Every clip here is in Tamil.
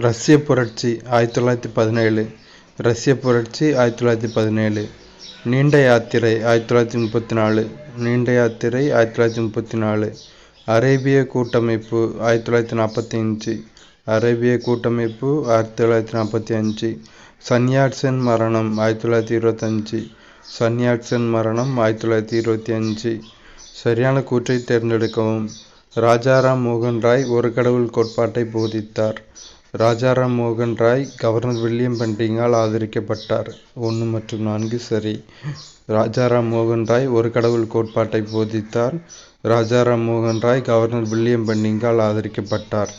ரஷ்ய புரட்சி 1917 ரஷ்ய புரட்சி 1917 நீண்ட யாத்திரை 1934 நீண்ட யாத்திரை 1934 அரேபிய கூட்டமைப்பு 1945 அரேபிய கூட்டமைப்பு 1945 சன் யாட்சன் மரணம் 1925 சன் யாட்சன் மரணம் 1925 சரியான கூற்றை தேர்ந்தெடுக்கவும். ராஜாராம் மோகன் ராய் ஒரு கடவுள் கோட்பாட்டை போதித்தார். ராஜாராம் மோகன் ராய் கவர்னர் வில்லியம் பெண்டிங்கால் ஆதரிக்கப்பட்டார். 1 மற்றும் 4 சரி. ராஜாராம் மோகன் ராய் ஒரு கடவுள் கோட்பாட்டை போதித்தார். ராஜாராம் மோகன் ராய் கவர்னர் வில்லியம் பெண்டிங்கால் ஆதரிக்கப்பட்டார்.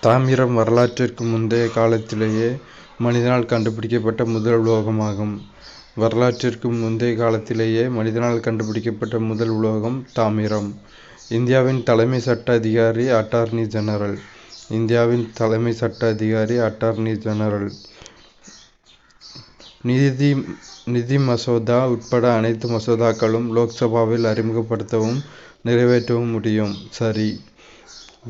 தாமிரம் வரலாற்றிற்கு முந்தைய காலத்திலேயே மனிதனால் கண்டுபிடிக்கப்பட்ட முதல் உலோகமாகும். வரலாற்றிற்கு முந்தைய காலத்திலேயே மனிதனால் கண்டுபிடிக்கப்பட்ட முதல் உலோகம் தாமிரம். இந்தியாவின் தலைமை சட்ட அதிகாரி அட்டார்னி ஜெனரல். இந்தியாவின் தலைமை சட்ட அதிகாரி அட்டார்னி ஜெனரல். நிதி மசோதா உட்பட அனைத்து மசோதாக்களும் லோக்சபாவில் அறிமுகப்படுத்தவும் நிறைவேற்றவும் முடியும். சரி.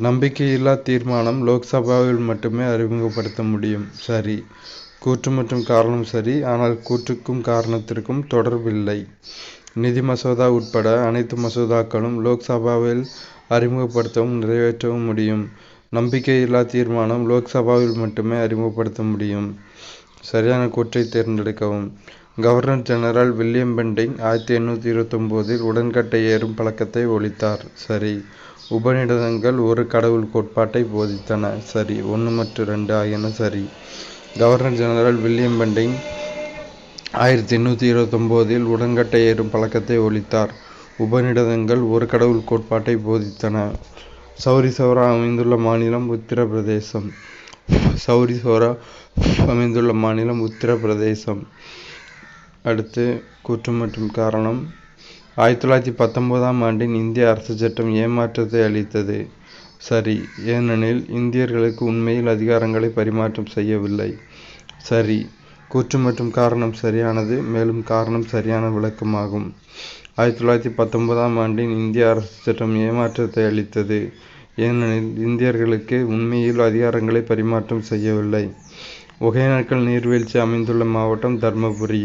நம்பிக்கையில்லா தீர்மானம் லோக்சபாவில் மட்டுமே அறிமுகப்படுத்த முடியும். சரி. கூற்று மற்றும் காரணம் சரி, ஆனால் கூற்றுக்கும் காரணத்திற்கும் தொடர்பில்லை. நிதி மசோதா உட்பட அனைத்து மசோதாக்களும் லோக்சபாவில் அறிமுகப்படுத்தவும் நிறைவேற்றவும் முடியும். நம்பிக்கையில்லா தீர்மானம் லோக்சபாவில் மட்டுமே அறிமுகப்படுத்த முடியும். சரியான கூற்றை தேர்ந்தெடுக்கவும். கவர்னர் ஜெனரல் வில்லியம் பெண்டிங் 1829 உடன்கட்டை ஏறும் பழக்கத்தை ஒழித்தார். சரி. உபநிடதங்கள் ஒரு கடவுள் கோட்பாட்டை போதித்தன. சரி. 1 மற்றும் 2 ஆகியன சரி. கவர்னர் ஜெனரல் வில்லியம் பெண்டிங் 1829 உடன்கட்டை ஏறும் பழக்கத்தை ஒழித்தார். உபநிடதங்கள் ஒரு கடவுள் கோட்பாட்டை போதித்தன. சௌரி சௌரா அமைந்துள்ள மாநிலம் உத்தரப்பிரதேசம். சௌரி சௌரா அமைந்துள்ள மாநிலம் உத்தரப்பிரதேசம். அடுத்து கூற்று மற்றும் காரணம். 1919ஆம் ஆண்டின் இந்திய அரசு சட்டம் ஏமாற்றத்தை அளித்தது. சரி. ஏனெனில் இந்தியர்களுக்கு உண்மையில் அதிகாரங்களை பரிமாற்றம் செய்யவில்லை. சரி. கூற்று மற்றும் காரணம் சரியானது, மேலும் காரணம் சரியான விளக்கமாகும். 1919ஆம் ஆண்டின் இந்திய அரசு சட்டம் ஏமாற்றத்தை அளித்தது. ஏனெனில் இந்தியர்களுக்கு உண்மையில் அதிகாரங்களை பரிமாற்றம் செய்யவில்லை. ஒகேனக்கல் நீர்வீழ்ச்சி அமைந்துள்ள மாவட்டம் தர்மபுரி.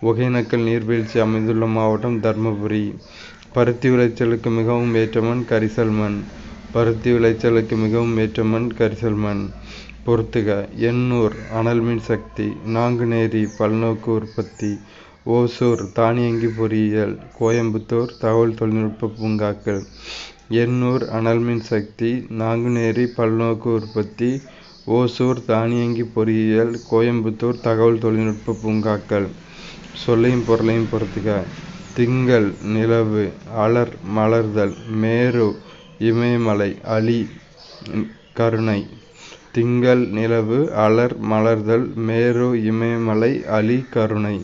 ஒகேனக்கல் நீர்வீழ்ச்சி அமைந்துள்ள மாவட்டம் தர்மபுரி. பருத்தி விளைச்சலுக்கு மிகவும் ஏற்ற மண் கரிசல் மண். பருத்தி விளைச்சலுக்கு மிகவும் ஏற்ற மண் கரிசல் மண். பொறுத்துக. எண்ணூர் அனல் மின் சக்தி. நாங்குநேரி பல்நோக்கு உற்பத்தி. ஓசூர் தானியங்கி பொறியியல். கோயம்புத்தூர் தகவல் தொழில்நுட்ப பூங்காக்கள். எண்ணூர் அனல் மின் சக்தி, நாங்குநேரி பல்நோக்கு உற்பத்தி, ஓசூர் தானியங்கி பொறியியல், கோயம்புத்தூர் தகவல் தொழில்நுட்ப பூங்காக்கள். சொல்லையும் பொருளையும் பொறுத்துக. திங்கள் நிலவு அலர் மலர்தல் மேரு இமயமலை அலி கருணை. திங்கள் நிலவு அலர் மலர்தல் மேரு இமயமலை அலி கருணை.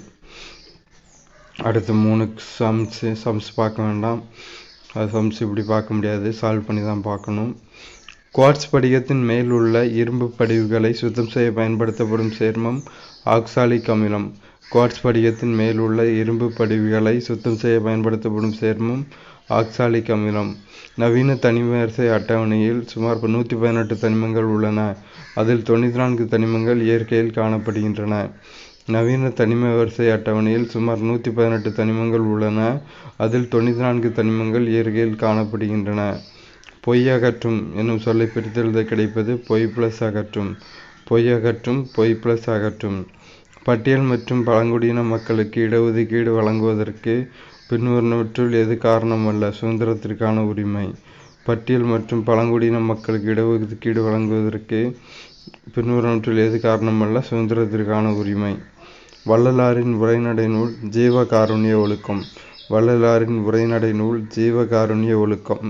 அடுத்து 3 சம்ஸ் பார்க்க வேண்டாம். அது சம்ஸ் இப்படி பார்க்க முடியாது, சால்வ் பண்ணி தான் பார்க்கணும். குவார்ட்ஸ் படிகத்தின் மேல் உள்ள இரும்பு படிவுகளை சுத்தம் செய்ய பயன்படுத்தப்படும் சேர்மம் ஆக்சாலிக் அமிலம். குவார்ட்ஸ் படிகத்தின் மேல் உள்ள இரும்பு படிவுகளை சுத்தம் செய்ய பயன்படுத்தப்படும் சேர்மம் ஆக்சாலிக் அமிலம். நவீன தனிவரிசை அட்டவணையில் சுமார் 118 தனிமங்கள் உள்ளன. அதில் 94 தனிமங்கள் இயற்கையில் காணப்படுகின்றன. நவீன தனிம வரிசை அட்டவணையில் சுமார் 118 தனிமங்கள் உள்ளன. அதில் 94 தனிமங்கள் இயற்கையில் காணப்படுகின்றன. பொய் அகற்றும் என்னும் சொல்லை பிரித்தெழுத கிடைப்பது பொய் பிளஸ் அகற்றும். பொய் அகற்றும், பொய் பிளஸ் அகற்றும். பட்டியல் மற்றும் பழங்குடியின மக்களுக்கு இடஒதுக்கீடு வழங்குவதற்கு பின்வருவனவற்றுள் எது காரணமல்ல? சுதந்திரத்திற்கான உரிமை. பட்டியல் மற்றும் பழங்குடியின மக்களுக்கு இடஒதுக்கீடு வழங்குவதற்கு பின்வருவனவற்றுள் எது காரணமல்ல? சுதந்திரத்திற்கான உரிமை. வள்ளலாரின் உரைநடை நூல் ஜீவகாருண்ய ஒழுக்கம். வள்ளலாரின் உரைநடை நூல் ஜீவகாருண்ய ஒழுக்கம்.